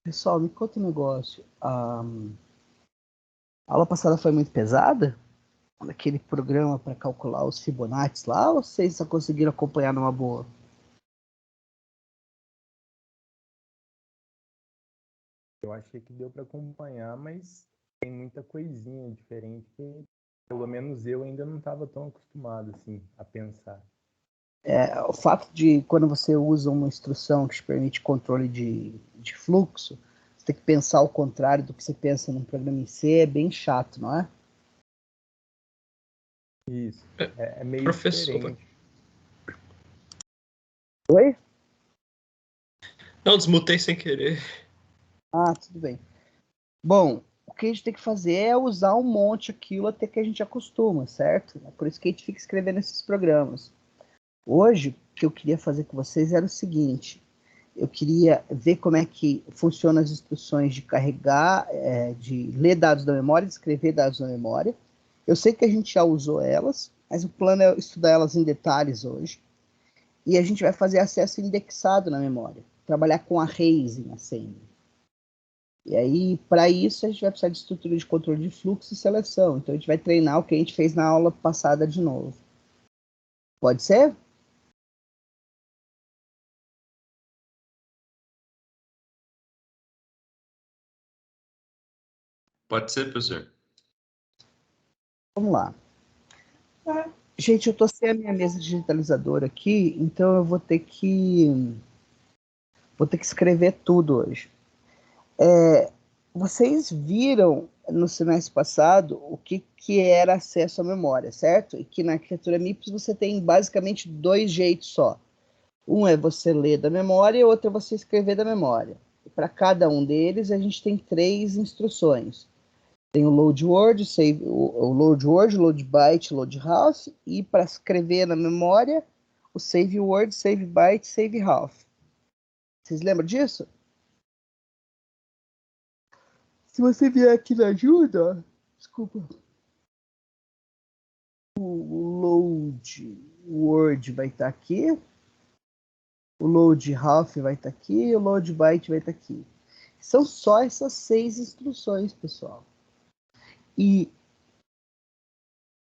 Pessoal, me conta um negócio. A aula passada foi muito pesada? Aquele programa para calcular os Fibonacci lá, ou vocês só conseguiram acompanhar numa boa? Eu achei que deu para acompanhar, mas tem muita coisinha diferente que, pelo menos eu ainda não estava tão acostumado assim a pensar. O fato de quando você usa uma instrução que te permite controle de fluxo, você tem que pensar ao contrário do que você pensa num programa em C, é bem chato, não é? Isso, é meio Professor. diferente. Oi? Não, desmutei sem querer. Ah, tudo bem. Bom, o que a gente tem que fazer é usar um monte aquilo até que a gente acostuma, certo? É por isso que a gente fica escrevendo esses programas. Hoje, o que eu queria fazer com vocês era o seguinte: eu queria ver como é que funcionam as instruções de carregar, de ler dados da memória, de escrever dados da memória. Eu sei que a gente já usou elas, mas o plano é estudar elas em detalhes hoje. E a gente vai fazer acesso indexado na memória, trabalhar com arrays em assembly. E aí, para isso, a gente vai precisar de estrutura de controle de fluxo e seleção. Então, a gente vai treinar o que a gente fez na aula passada de novo. Pode ser? Pode ser, professor. Vamos lá. Gente, eu tô sem a minha mesa digitalizadora aqui, então eu vou ter que escrever tudo hoje. Vocês viram no semestre passado o que era acesso à memória, certo? E que na arquitetura MIPS você tem basicamente dois jeitos só. Um é você ler da memória e outro é você escrever da memória. Para cada um deles, a gente tem três instruções. Tem o load word, o load word, load byte, load half, e para escrever na memória, o save word, save byte, save half. Vocês lembram disso? Se você vier aqui na ajuda, desculpa. O load word vai estar aqui, o load half vai estar aqui, e o load byte vai estar aqui. São só essas 6 instruções, pessoal. E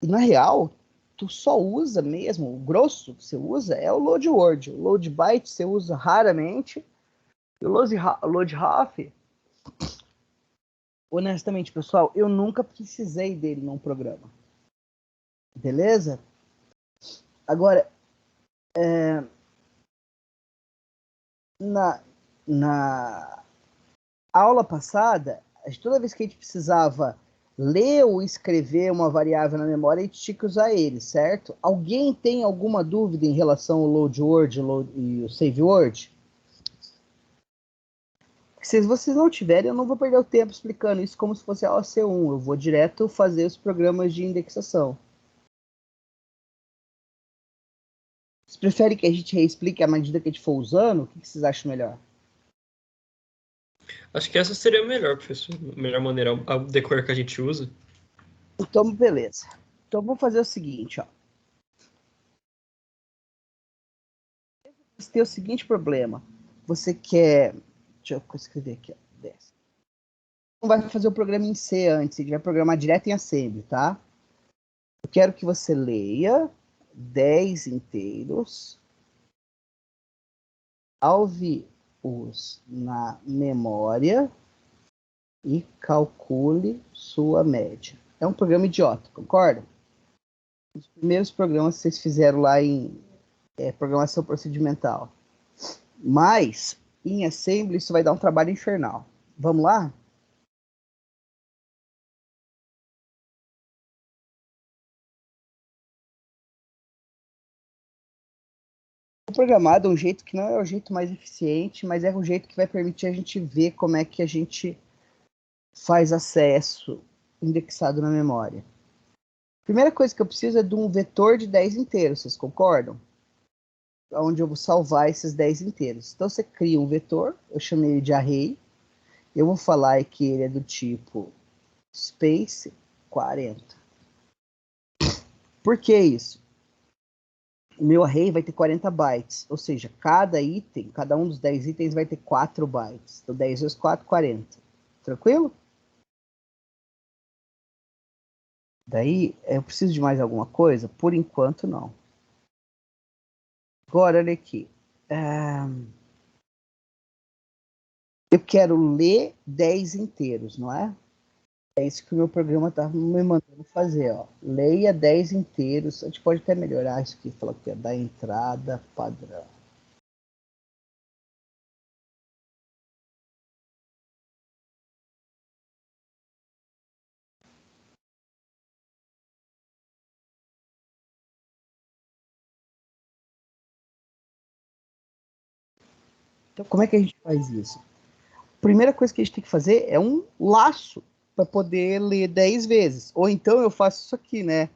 na real, tu só usa mesmo, o grosso que você usa é o load word. O load byte você usa raramente. E o load half, honestamente, pessoal, eu nunca precisei dele num programa. Beleza? Agora, na aula passada, toda vez que a gente precisava ler ou escrever uma variável na memória, a gente tinha que usar ele, certo? Alguém tem alguma dúvida em relação ao load word e o save word? Se vocês não tiverem, eu não vou perder o tempo explicando isso como se fosse a OC1. Eu vou direto fazer os programas de indexação. Vocês preferem que a gente reexplique à medida que a gente for usando? O que vocês acham melhor? Acho que essa seria a melhor, professor. A melhor maneira, a decor que a gente usa. Então, beleza. Então, vamos fazer o seguinte, ó. Você tem o seguinte problema. Você quer... Deixa eu escrever aqui, ó. Não vai fazer o programa em C antes, a gente vai programar direto em assembly, tá? Eu quero que você leia 10 inteiros, salve-os na memória e calcule sua média. É um programa idiota, concorda? Os primeiros programas que vocês fizeram lá em programação procedimental. Mas, em assembly, isso vai dar um trabalho infernal. Vamos lá? Programado de um jeito que não é o jeito mais eficiente, mas é o jeito que vai permitir a gente ver como é que a gente faz acesso indexado na memória. Primeira coisa que eu preciso é de um vetor de 10 inteiros, vocês concordam? Onde eu vou salvar esses 10 inteiros. Então você cria um vetor, eu chamei ele de array, eu vou falar que ele é do tipo space 40. Por que isso? o meu array vai ter 40 bytes, ou seja, cada item, cada um dos 10 itens vai ter 4 bytes. Então, 10 vezes 4, 40. Tranquilo? Daí, eu preciso de mais alguma coisa? Por enquanto, não. Agora, olha aqui. Eu quero ler 10 inteiros, não é? É isso que o meu programa está me mandando fazer, ó. Leia 10 inteiros. A gente pode até melhorar isso aqui. Falar que é da entrada padrão. Então, como é que a gente faz isso? A primeira coisa que a gente tem que fazer é um laço para poder ler 10 vezes. Ou então eu faço isso aqui, né?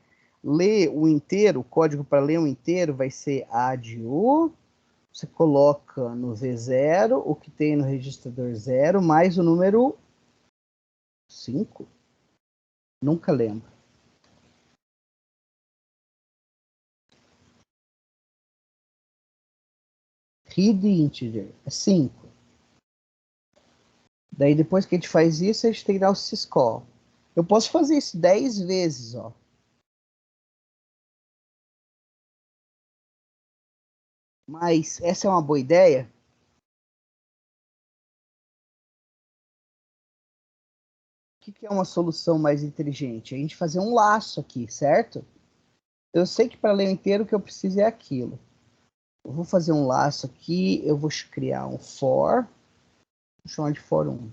Ler o inteiro, o código para ler o inteiro vai ser add u. Você coloca no V0 o que tem no registrador 0 mais o número 5. Nunca lembro. Read integer é 5. Daí depois que a gente faz isso, a gente tem que dar o syscall. Eu posso fazer isso 10 vezes, ó. Mas essa é uma boa ideia? O que é uma solução mais inteligente? A gente fazer um laço aqui, certo? Eu sei que para ler o inteiro o que eu preciso é aquilo. Eu vou fazer um laço aqui, eu vou criar um for, vou chamar de for1.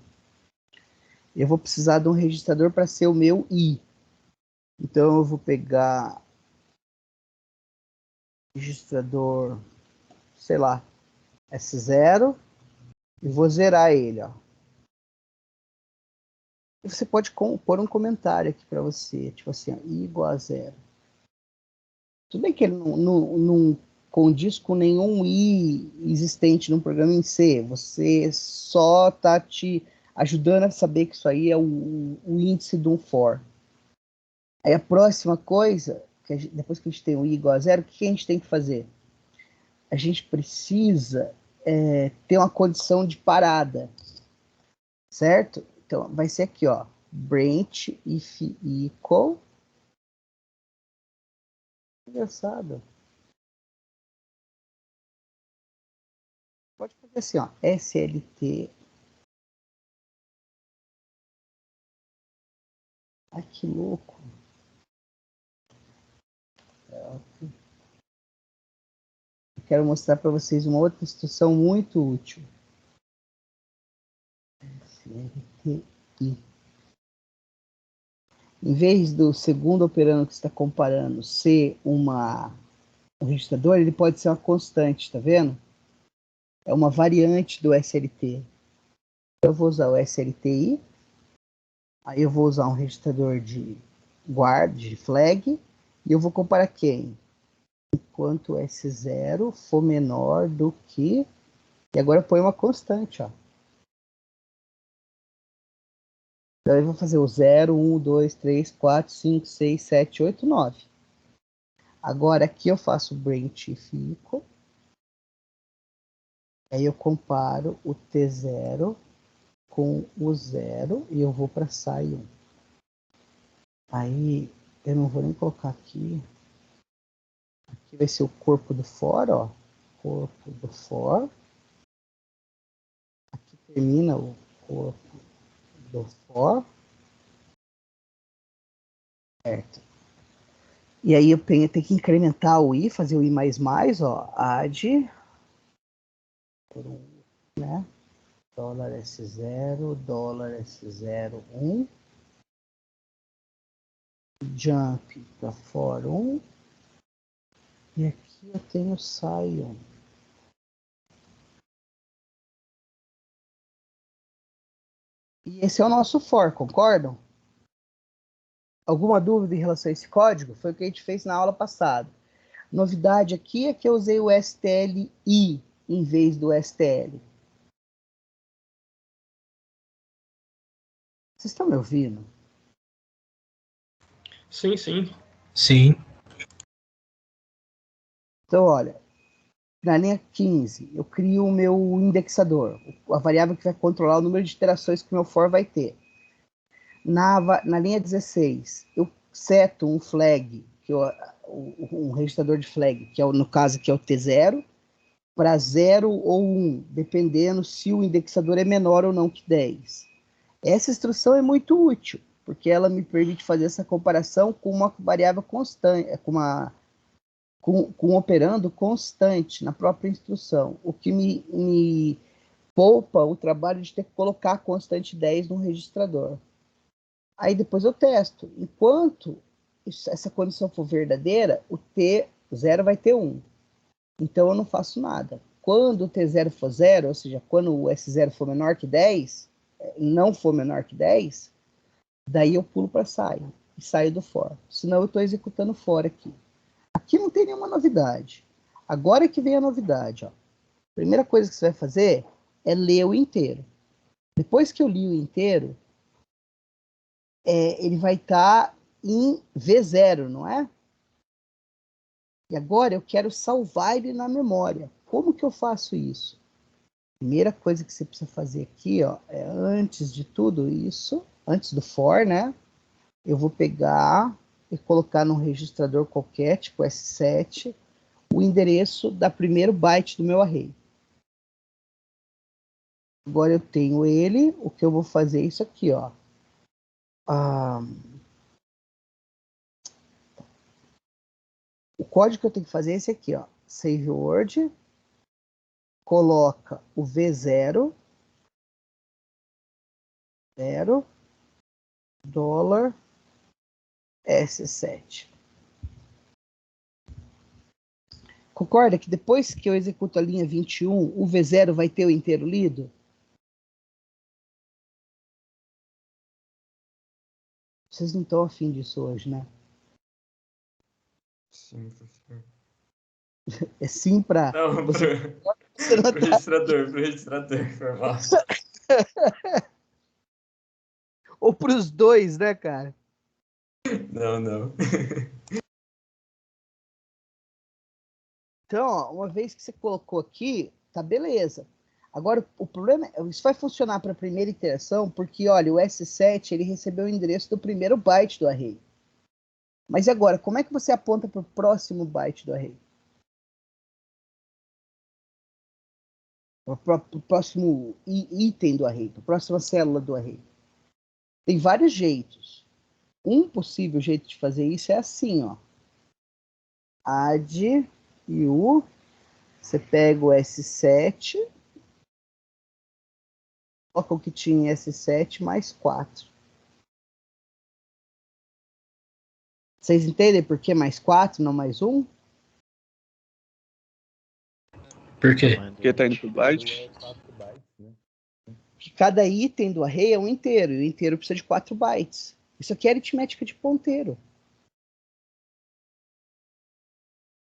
Eu vou precisar de um registrador para ser o meu i. Então eu vou pegar registrador, sei lá, S0 e vou zerar ele, ó. E você pode pôr um comentário aqui para você, tipo assim, ó, i igual a 0. Tudo bem que ele não condiz com nenhum i existente no programa em C. Você só está te ajudando a saber que isso aí é o índice de um for. Aí a próxima coisa, depois que a gente tem o i igual a 0, o que a gente tem que fazer? A gente precisa ter uma condição de parada, certo? Então, vai ser aqui, ó, branch if equal. Engraçado. Pode fazer assim, ó, SLT. Ai, que louco. Eu quero mostrar para vocês uma outra instrução muito útil. SLTI. Em vez do segundo operando que está comparando ser um registrador, ele pode ser uma constante, tá vendo? É uma variante do SLT. Eu vou usar o SLTI, aí eu vou usar um registrador de guarda, de flag, e eu vou comparar quem? Enquanto S0 for menor do que... E agora põe uma constante, ó. Então eu vou fazer o 0, 1, 2, 3, 4, 5, 6, 7, 8, 9. Agora aqui eu faço branch if equal. Aí eu comparo o T0 com o 0 e eu vou para SAI1. Aí eu não vou nem colocar aqui. Aqui vai ser o corpo do for, ó. Corpo do for. Aqui termina o corpo do for. Certo. E aí eu tenho que incrementar o i, fazer o i++, ó. Add. Por um, né? Dólar S0, dólar S01. Jump para for1. E aqui eu tenho SAI1. E esse é o nosso for, concordam? Alguma dúvida em relação a esse código? Foi o que a gente fez na aula passada. Novidade aqui é que eu usei o STLI em vez do STL. Vocês estão me ouvindo? Sim, sim. Sim. Então, olha, na linha 15, eu crio o meu indexador, a variável que vai controlar o número de iterações que o meu for vai ter. Na linha 16, eu seto um flag, um registrador de flag, que é no caso que é o T0, para 0 ou 1, dependendo se o indexador é menor ou não que 10. Essa instrução é muito útil, porque ela me permite fazer essa comparação com uma variável constante, com um operando constante na própria instrução, o que me poupa o trabalho de ter que colocar a constante 10 no registrador. Aí depois eu testo. Enquanto essa condição for verdadeira, o T0 vai ter 1. Então eu não faço nada. Quando o T0 for 0, ou seja, quando o S0 for menor que 10, não for menor que 10, daí eu pulo para saio e saio do for. Senão eu estou executando for aqui. Aqui não tem nenhuma novidade. Agora é que vem a novidade. Ó. A primeira coisa que você vai fazer é ler o inteiro. Depois que eu li o inteiro, ele vai estar em V0, não é? E agora eu quero salvar ele na memória. Como que eu faço isso? Primeira coisa que você precisa fazer aqui, ó, é antes de tudo isso, antes do for, né? Eu vou pegar e colocar num registrador qualquer, tipo S7, o endereço da primeiro byte do meu array. Agora eu tenho ele, o que eu vou fazer é isso aqui, ó. O código que eu tenho que fazer é esse aqui, ó. Save word, coloca o V0, $, S7. Concorda que depois que eu executo a linha 21, o V0 vai ter o inteiro lido? Vocês não estão afim disso hoje, né? Sim, professor. É sim para... Não, Você não pro tá... registrador, formal. Ou para os dois, né, cara? Não. Então, ó, uma vez que você colocou aqui, tá beleza. Agora, o problema é, isso vai funcionar para a primeira iteração, porque, olha, o S7, ele recebeu o endereço do primeiro byte do array. Mas agora, como é que você aponta para o próximo byte do array? Para o próximo item do array, para a próxima célula do array? Tem vários jeitos. Um possível jeito de fazer isso é assim, ó. Add u, você pega o S7, coloca o que tinha em S7 mais 4. Vocês entendem por que mais 4, não mais 1? Por quê? Porque tá indo pro byte. Né? Que cada item do array é um inteiro, e o inteiro precisa de 4 bytes. Isso aqui é aritmética de ponteiro.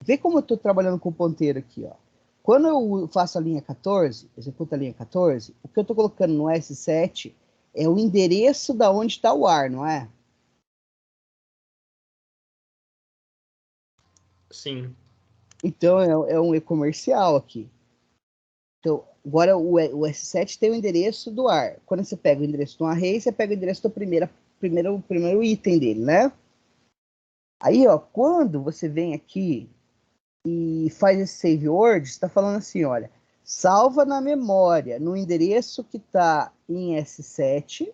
Vê como eu estou trabalhando com o ponteiro aqui, ó. Quando eu faço a linha 14, executo a linha 14, o que eu estou colocando no S7 é o endereço da onde está o ar, não é? Sim. Então é um e-comercial aqui. Então, agora o S7 tem o endereço do ar. Quando você pega o endereço do array, você pega o endereço do primeiro item dele, né? Aí, ó, quando você vem aqui e faz esse save word, está falando assim, olha, salva na memória, no endereço que está em S7,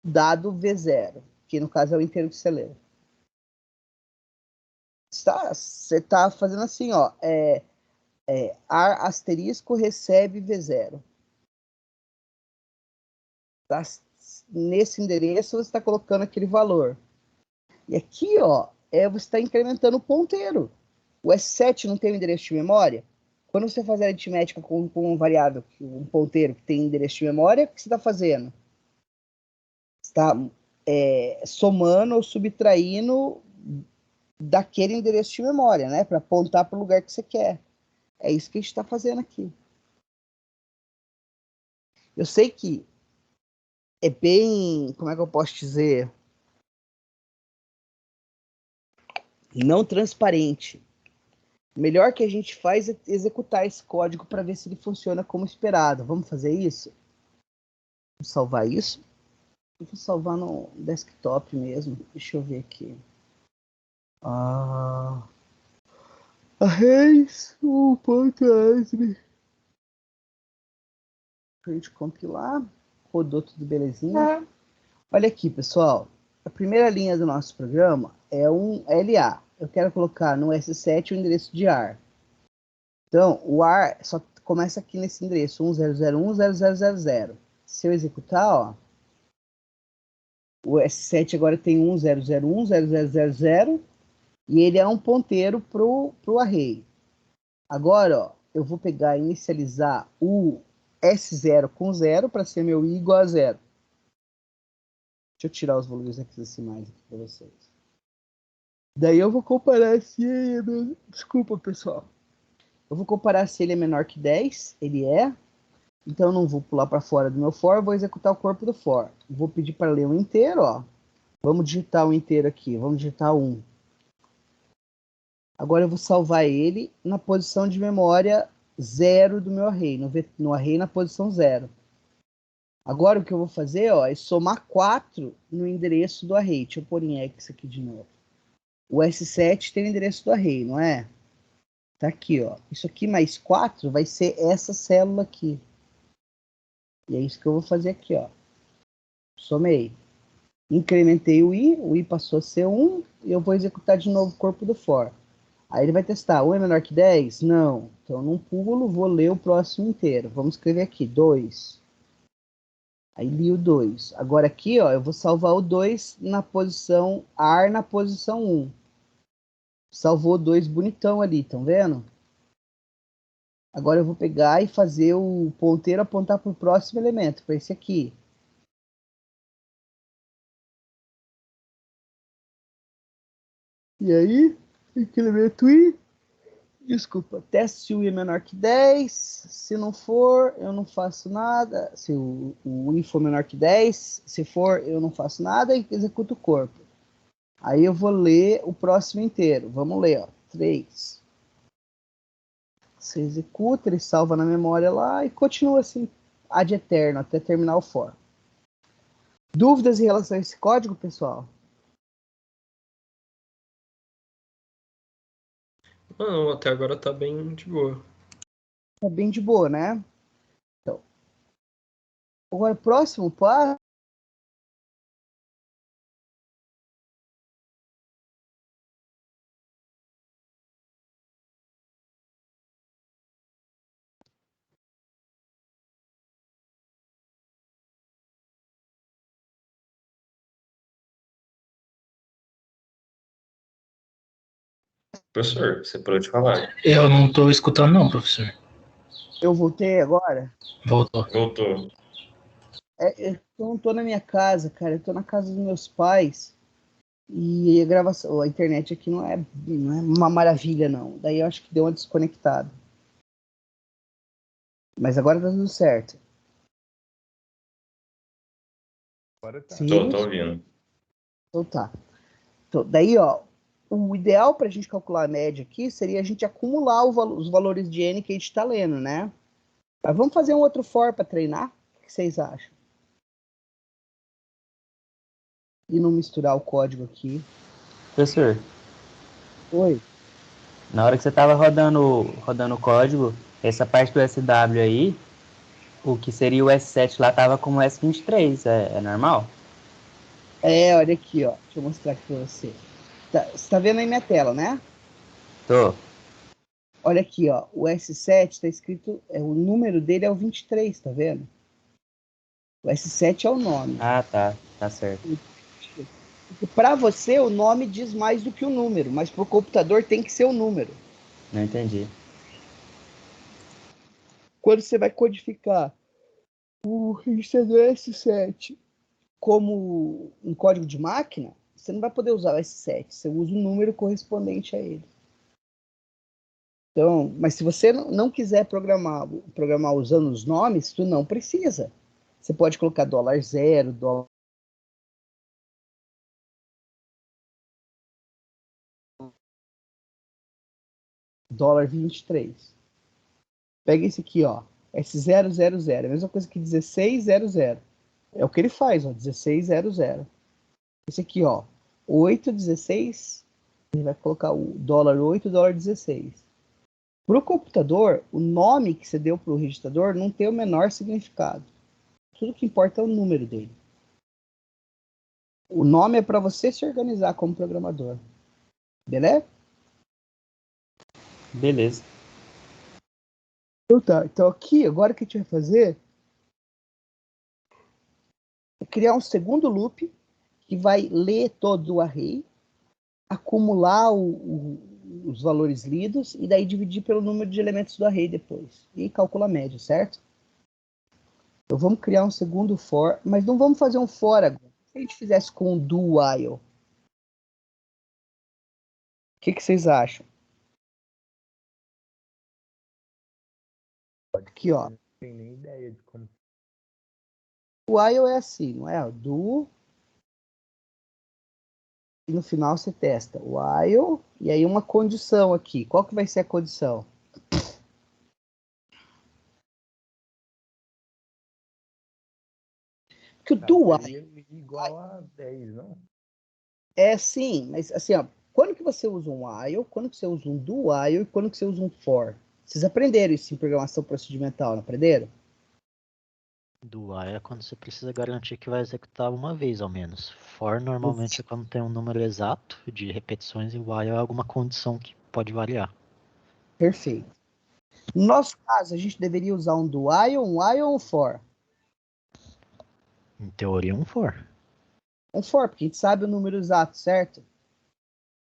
dado V0, que no caso é o inteiro que você leu. Você está fazendo assim, ó, ar asterisco recebe V0. Tá? Nesse endereço você está colocando aquele valor. E aqui, ó, você está incrementando o ponteiro. O S7 não tem o endereço de memória? Quando você faz a aritmética com um variável, um ponteiro que tem endereço de memória, o que você está fazendo? Você está somando ou subtraindo daquele endereço de memória, né? Para apontar para o lugar que você quer. É isso que a gente está fazendo aqui. Eu sei que é bem, como é que eu posso dizer? Não transparente O melhor que a gente faz é executar esse código para ver se ele funciona como esperado. Vamos fazer isso? Vou salvar isso. Eu vou salvar no desktop mesmo. Deixa eu ver aqui. Arrays, .asm. Pra gente compilar. Rodou tudo belezinha. Olha aqui, pessoal. A primeira linha do nosso programa é um LA. Eu quero colocar no S7 o endereço de AR. Então, o AR só começa aqui nesse endereço, 1001.0000. Se eu executar, ó, o S7 agora tem 1001.0000 e ele é um ponteiro pro array. Agora, ó, eu vou pegar e inicializar o S0 com 0 para ser meu I igual a 0. Deixa eu tirar os volumes aqui decimais aqui para vocês. Daí eu vou comparar se ele... Desculpa, pessoal. Eu vou comparar se ele é menor que 10. Ele é. Então eu não vou pular para fora do meu for, vou executar o corpo do for. Vou pedir para ler o inteiro, ó. Vamos digitar o inteiro aqui. Vamos digitar 1. Agora eu vou salvar ele na posição de memória 0 do meu array. No array na posição 0. Agora o que eu vou fazer, ó, é somar 4 no endereço do array. Deixa eu pôr em X aqui de novo. O S7 tem o endereço do array, não é? Tá aqui, ó. Isso aqui mais 4 vai ser essa célula aqui. E é isso que eu vou fazer aqui, ó. Somei. Incrementei o I passou a ser 1, e eu vou executar de novo o corpo do for. Aí ele vai testar, 1 é menor que 10? Não. Então, num pulo, vou ler o próximo inteiro. Vamos escrever aqui, 2. Aí li o 2. Agora aqui, ó, eu vou salvar o 2 na posição AR na posição 1. Salvou o 2 bonitão ali, estão vendo? Agora eu vou pegar e fazer o ponteiro apontar para o próximo elemento, para esse aqui. E aí, incremento I. Desculpa, teste se o I é menor que 10. Se não for, eu não faço nada. Se o I for menor que 10, se for, eu não faço nada e executo o corpo. Aí eu vou ler o próximo inteiro. Vamos ler, ó. 3. Você executa, ele salva na memória lá e continua assim, ad eterno, até terminar o for. Dúvidas em relação a esse código, pessoal? Não, até agora tá bem de boa. Tá bem de boa, né? Então, agora, próximo passo. Professor, você parou de falar. Eu não estou escutando, não, professor. Eu voltei agora. Voltou. Voltou. Eu não tô na minha casa, cara. Eu tô na casa dos meus pais. E a gravação, a internet aqui não é uma maravilha, não. Daí eu acho que deu uma desconectada. Mas agora tá tudo certo. Agora tá. Tô ouvindo. Então tá. Então, daí, ó, o ideal para a gente calcular a média aqui seria a gente acumular os valores de N que a gente está lendo, né? Mas vamos fazer um outro for para treinar? O que vocês acham? E não misturar o código aqui. Professor, Oi. na hora que você estava rodando o código, essa parte do SW aí, o que seria o S7 lá estava como S23, é normal? Olha aqui, ó. Deixa eu mostrar aqui para você. Você tá vendo aí minha tela, né? Tô. Olha aqui, ó. O S7 está escrito, o número dele é o 23, tá vendo? O S7 é o nome. Ah, tá certo. Para você, o nome diz mais do que o número, mas para o computador tem que ser o número. Não entendi. Quando você vai codificar o registrador S7 como um código de máquina, você não vai poder usar o S7, você usa o número correspondente a ele. Então, mas se você não quiser programar usando os nomes, tu não precisa. Você pode colocar $0, dólar. dólar 23. Pega esse aqui, ó, S000, a mesma coisa que 1600. É o que ele faz, ó, 1600. Esse aqui, ó, 816, ele vai colocar o dólar 8, dólar 16. Para o computador, o nome que você deu para o registrador não tem o menor significado. Tudo que importa é o número dele. O nome é para você se organizar como programador. Beleza? Beleza. Então tá. Então aqui, agora o que a gente vai fazer é criar um segundo loop que vai ler todo o array, acumular os valores lidos e daí dividir pelo número de elementos do array depois. E calcula a média, certo? Então vamos criar um segundo for, mas não vamos fazer um for agora. Se a gente fizesse com um do while, o que vocês acham? Aqui, ó. Não tenho nem ideia de como. O while é assim, não é? Do. E no final você testa o while e aí uma condição aqui. Qual que vai ser a condição? Porque o do while Seria igual a 10, não? é sim, mas assim, ó, quando que você usa um while, quando que você usa um do while e quando que você usa um for? Vocês aprenderam isso em programação procedimental, não aprenderam? Do while é quando você precisa garantir que vai executar uma vez ao menos. For normalmente é quando tem um número exato de repetições e while é alguma condição que pode variar. Perfeito. No nosso caso, a gente deveria usar um do while ou um for? Em teoria, um for. Um for, porque a gente sabe o número exato, certo?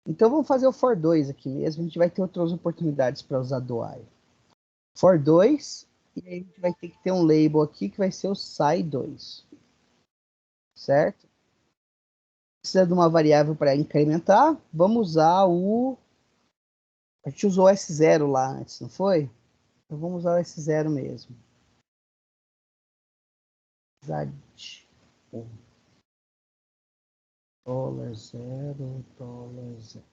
Então vamos fazer o for 2 aqui mesmo. A gente vai ter outras oportunidades para usar do while. For 2, e aí a gente vai ter que ter um label aqui que vai ser o SCI2. Certo? Precisa de uma variável para incrementar. Vamos usar o... A gente usou o S0 lá antes, não foi? Então vamos usar o S0 mesmo. Dólar zero, dólar zero.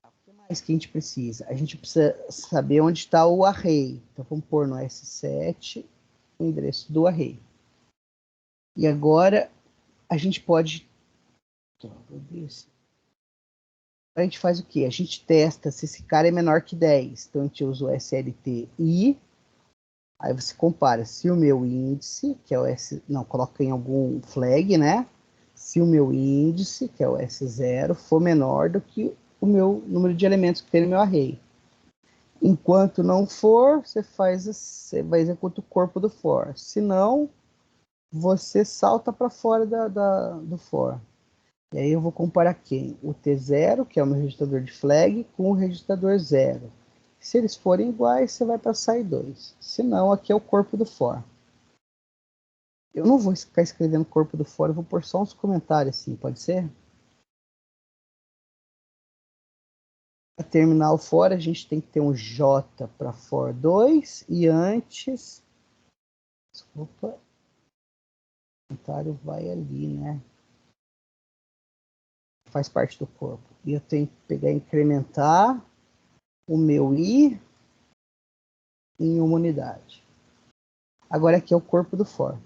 O que mais que a gente precisa? A gente precisa saber onde está o array. Então vamos pôr no S7 o endereço do array. E agora a gente pode... A gente faz o quê? A gente testa se esse cara é menor que 10. Então a gente usa o SLT I. Aí você compara se o meu índice, que é o S... Não, coloca em algum flag, né? Se o meu índice, que é o S0, for menor do que o meu número de elementos que tem no meu array. Enquanto não for, você vai executar o corpo do for. Se não, você salta para fora do for. E aí eu vou comparar quem? O T0, que é o meu registrador de flag, com o registrador 0. Se eles forem iguais, você vai para SCI2. Se não, aqui é o corpo do for. Eu não vou ficar escrevendo corpo do for, eu vou pôr só uns comentários assim, pode ser? Para terminar o for, a gente tem que ter um J para for 2 e antes... Desculpa. O comentário vai ali, né? Faz parte do corpo. E eu tenho que pegar e incrementar o meu I em uma unidade. Agora aqui é o corpo do for.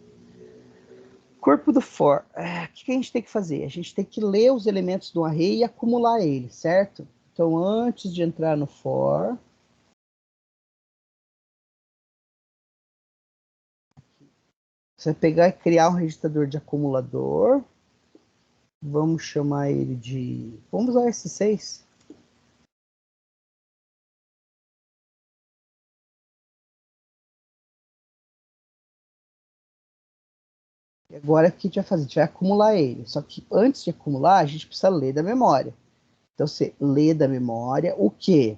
Corpo do for. O que a gente tem que fazer? A gente tem que ler os elementos do array e acumular eles, certo? Então, antes de entrar no for, você vai pegar e criar um registrador de acumulador. Vamos chamar ele de... Vamos usar S6. E agora o que a gente vai fazer? A gente vai acumular ele. Só que antes de acumular, a gente precisa ler da memória. Então você lê da memória o quê?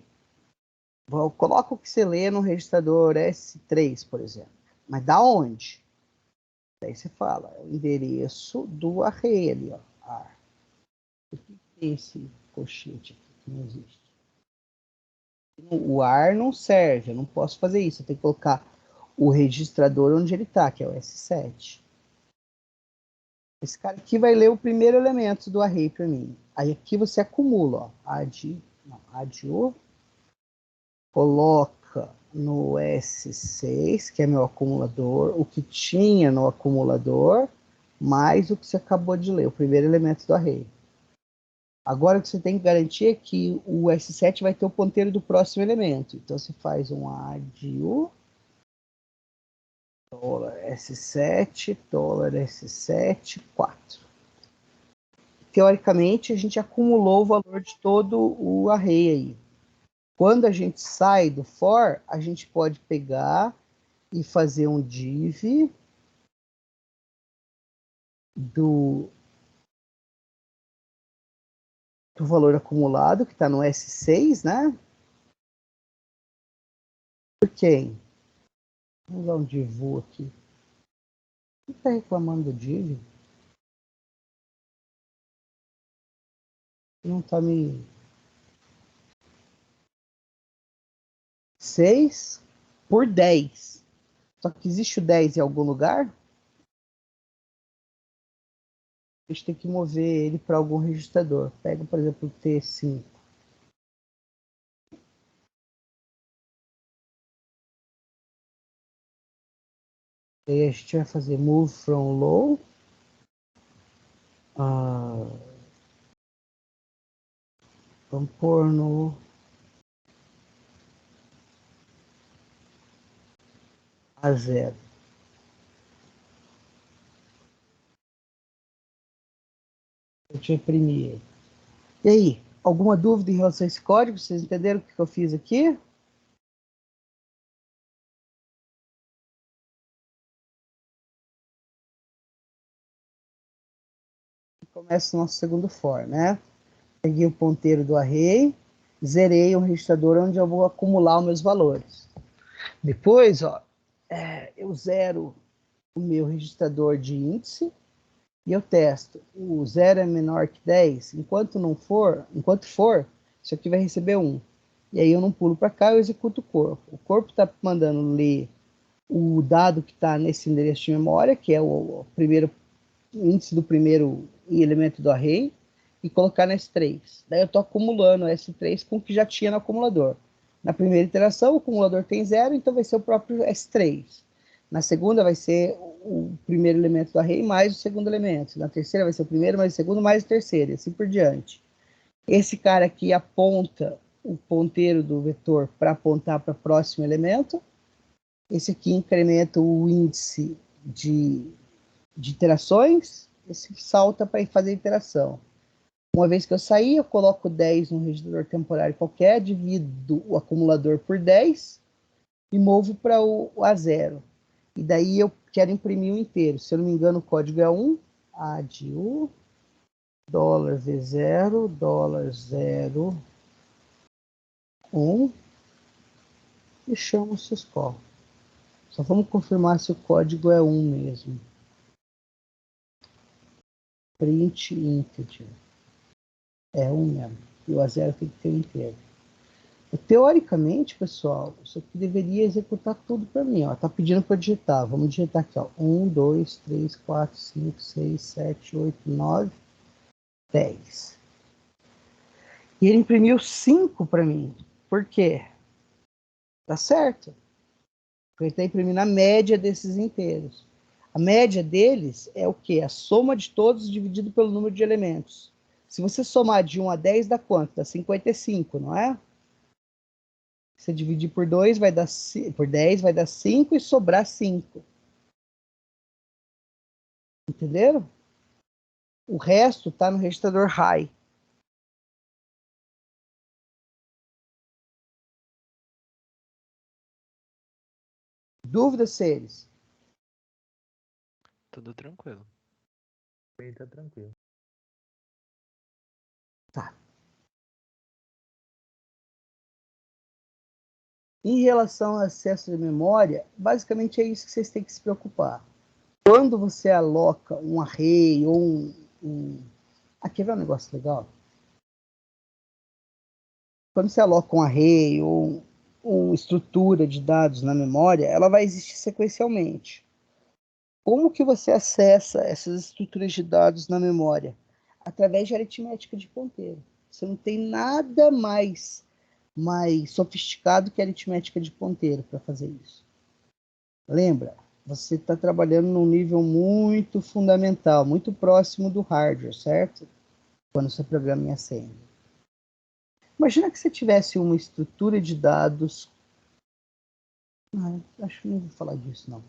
Coloca o que você lê no registrador S3, por exemplo. Mas da onde? Daí você fala, é o endereço do array ali, ó. AR. Por que tem esse colchete aqui que não existe? O AR não serve, eu não posso fazer isso. Eu tenho que colocar o registrador onde ele está, que é o S7. Esse cara aqui vai ler o primeiro elemento do array para mim. Aí aqui você acumula, ó. Add O. coloca no S6, que é meu acumulador, o que tinha no acumulador, mais o que você acabou de ler, o primeiro elemento do array. Agora o que você tem que garantir é que o S7 vai ter o ponteiro do próximo elemento. Então você faz um ADU, $S7, $S7, 4. Teoricamente, a gente acumulou o valor de todo o array aí. Quando a gente sai do for, a gente pode pegar e fazer um div do valor acumulado, que está no S6, né? Por quem? Vamos dar um div aqui. Quem está reclamando do div? Não está me... 6 por 10. Só que existe o 10 em algum lugar? A gente tem que mover ele para algum registrador. Pega, por exemplo, o T5. E aí a gente vai fazer move from low. Vamos pôr no A0. Eu te imprimir ele. E aí, alguma dúvida em relação a esse código? Vocês entenderam o que eu fiz aqui? Começa o nosso segundo for, né? Peguei o ponteiro do array, zerei um registrador onde eu vou acumular os meus valores. Depois, ó, eu zero o meu registrador de índice e eu testo. O 0 é menor que 10, enquanto for, isso aqui vai receber 1. E aí eu não pulo para cá, eu executo o corpo. O corpo está mandando ler o dado que está nesse endereço de memória, que é o primeiro índice do primeiro elemento do array, e colocar no S3. Daí eu estou acumulando o S3 com o que já tinha no acumulador. Na primeira iteração, o acumulador tem 0, então vai ser o próprio S3. Na segunda vai ser o primeiro elemento do array mais o segundo elemento. Na terceira vai ser o primeiro mais o segundo mais o terceiro, e assim por diante. Esse cara aqui aponta o ponteiro do vetor para apontar para o próximo elemento. Esse aqui incrementa o índice de iterações. Esse salta para fazer a iteração. Uma vez que eu sair, eu coloco 10 num registrador temporário qualquer, divido o acumulador por 10 e movo para o A0. E daí eu quero imprimir o inteiro. Se eu não me engano, o código é 1, ADU, $V0, $0, 1, e chamo syscall. Só vamos confirmar se o código é 1 mesmo. Print integer. É 1 mesmo. E o A0 tem que ter inteiro. Teoricamente, pessoal, isso aqui deveria executar tudo para mim. Está pedindo para digitar. Vamos digitar aqui. 1, 2, 3, 4, 5, 6, 7, 8, 9, 10. E ele imprimiu 5 para mim. Por quê? Tá certo. Porque ele está imprimindo a média desses inteiros. A média deles é o quê? A soma de todos dividido pelo número de elementos. Se você somar de 1 a 10, dá quanto? Dá 55, não é? Se você dividir por 2, vai dar, por 10, vai dar 5 e sobrar 5. Entenderam? O resto está no registrador high. Dúvidas, seres? Tudo tranquilo. Ele tá tranquilo. Tá. Em relação ao acesso de memória, basicamente é isso que vocês têm que se preocupar. Quando você aloca um array ou Aqui vai um negócio legal. Quando você aloca um array ou uma estrutura de dados na memória, ela vai existir sequencialmente. Como que você acessa essas estruturas de dados na memória? Através de aritmética de ponteiro. Você não tem nada mais mais sofisticado que a aritmética de ponteiro para fazer isso. Lembra, você está trabalhando num nível muito fundamental, muito próximo do hardware, certo? Quando você programa em Assembly. Imagina que você tivesse uma estrutura de dados... acho que não vou falar disso, não.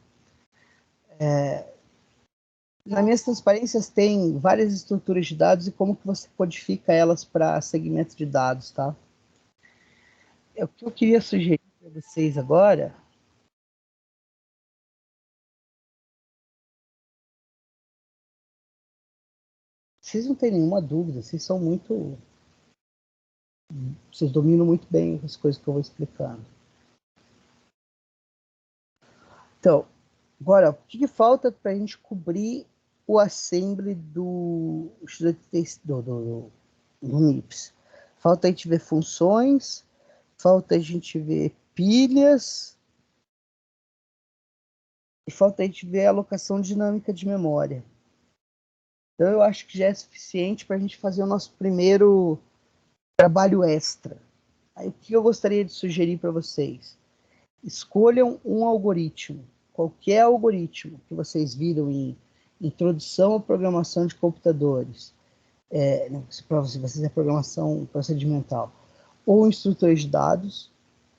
Nas minhas transparências tem várias estruturas de dados e como que você codifica elas para segmentos de dados, tá? O que eu queria sugerir para vocês agora... Vocês não têm nenhuma dúvida, vocês são muito... Vocês dominam muito bem as coisas que eu vou explicando. Então, agora, o que falta para a gente cobrir o assembly do MIPS? Falta a gente ver funções, falta a gente ver pilhas, e falta a gente ver a alocação dinâmica de memória. Então, eu acho que já é suficiente para a gente fazer o nosso primeiro trabalho extra. Aí, o que eu gostaria de sugerir para vocês? Escolham um algoritmo, qualquer algoritmo que vocês viram em introdução à programação de computadores, se para vocês é programação procedimental, ou instrutores de dados,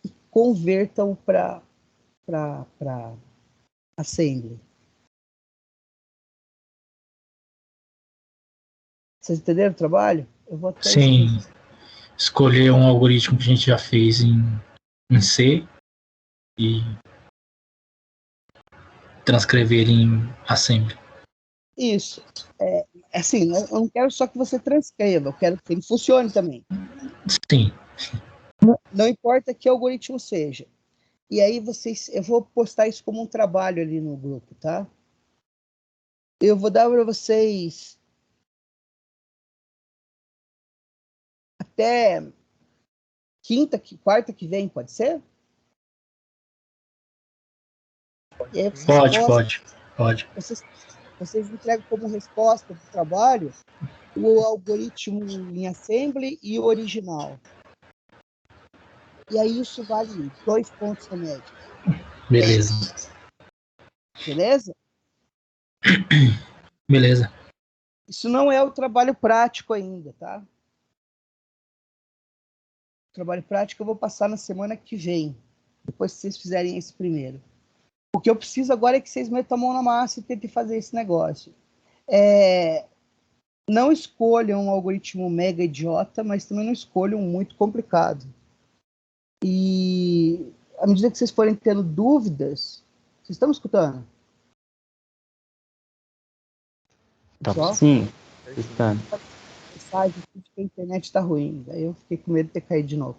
e convertam para Assembly. Vocês entenderam o trabalho? Eu vou até Sim, escolher um algoritmo que a gente já fez em C e transcrever em Assembly. Isso. Assim, eu não quero só que você transcreva, eu quero que ele funcione também. Sim, Não importa que algoritmo seja. E aí eu vou postar isso como um trabalho ali no grupo, tá? Eu vou dar para vocês até quarta que vem, pode ser? E aí pode. Vocês entregam como resposta do trabalho o algoritmo em Assembly e o original. E aí isso vale 2 pontos no médio. Beleza. Beleza? Beleza. Isso não é o trabalho prático ainda, tá? O trabalho prático eu vou passar na semana que vem, depois que vocês fizerem esse primeiro. O que eu preciso agora é que vocês metam a mão na massa e tentem fazer esse negócio. Não escolham um algoritmo mega idiota, mas também não escolham um muito complicado. E à medida que vocês forem tendo dúvidas, vocês estão me escutando? Pessoal? Sim, escutando. Mensagem que a internet está ruim. Daí eu fiquei com medo de ter caído de novo.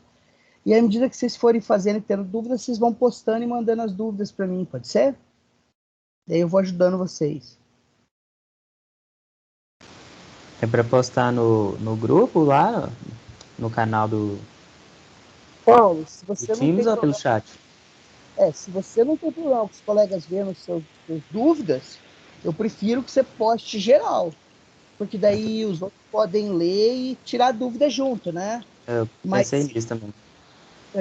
E à medida que vocês forem fazendo e tendo dúvidas, vocês vão postando e mandando as dúvidas para mim, pode ser? Daí eu vou ajudando vocês. É para postar no grupo lá, no canal do Paulo, se você não tem Teams ou pelo problema, chat? se você não tem problema com os colegas vendo suas dúvidas, eu prefiro que você poste geral. Porque daí os outros podem ler e tirar dúvida junto, né? Eu pensei nisso também.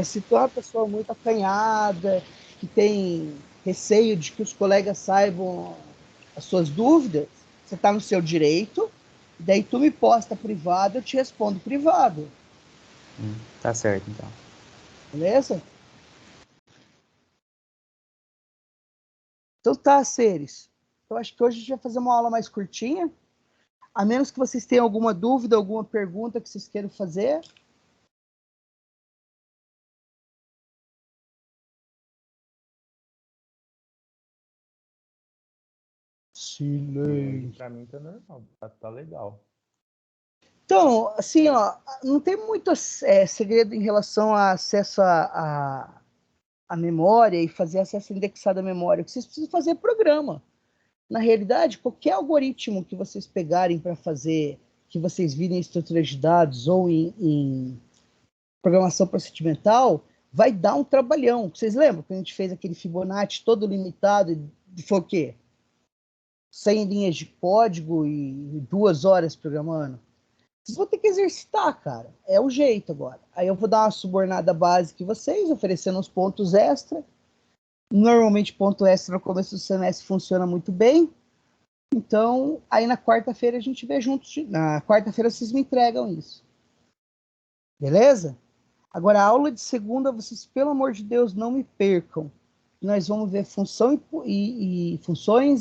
Se tu é uma pessoa muito acanhada, que tem receio de que os colegas saibam as suas dúvidas, você está no seu direito, e daí tu me posta privado, eu te respondo privado. Tá certo, então. Beleza? Então tá, seres. Eu acho que hoje a gente vai fazer uma aula mais curtinha. A menos que vocês tenham alguma dúvida, alguma pergunta que vocês queiram fazer. Silêncio. Pra mim tá normal, tá legal. Então, assim, ó, não tem muito segredo em relação a acesso à memória e fazer acesso indexado à memória. O que vocês precisam fazer é programa. Na realidade, qualquer algoritmo que vocês pegarem para fazer, que vocês virem em estruturas de dados ou em programação procedimental, vai dar um trabalhão. Vocês lembram que a gente fez aquele Fibonacci todo limitado e foi o quê? 100 linhas de código e 2 horas programando? Vocês vão ter que exercitar, cara. É o jeito agora. Aí eu vou dar uma subornada básica em vocês, oferecendo uns pontos extra. Normalmente, ponto extra no começo do semestre funciona muito bem. Então, aí na quarta-feira a gente vê juntos. Na quarta-feira vocês me entregam isso. Beleza? Agora, a aula de segunda, vocês, pelo amor de Deus, não me percam. Nós vamos ver funções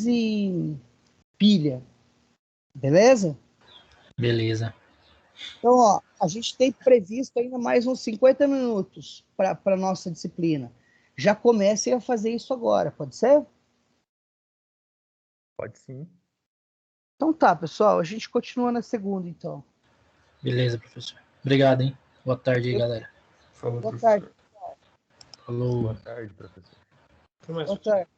e pilha. Beleza? Beleza. Então, ó, a gente tem previsto ainda mais uns 50 minutos para a nossa disciplina. Já comecem a fazer isso agora, pode ser? Pode sim. Então tá, pessoal, a gente continua na segunda, então. Beleza, professor. Obrigado, hein? Boa tarde aí, galera. Falou, Boa professor. tarde. Falou. Boa tarde, professor. Até mais, Boa professor. tarde.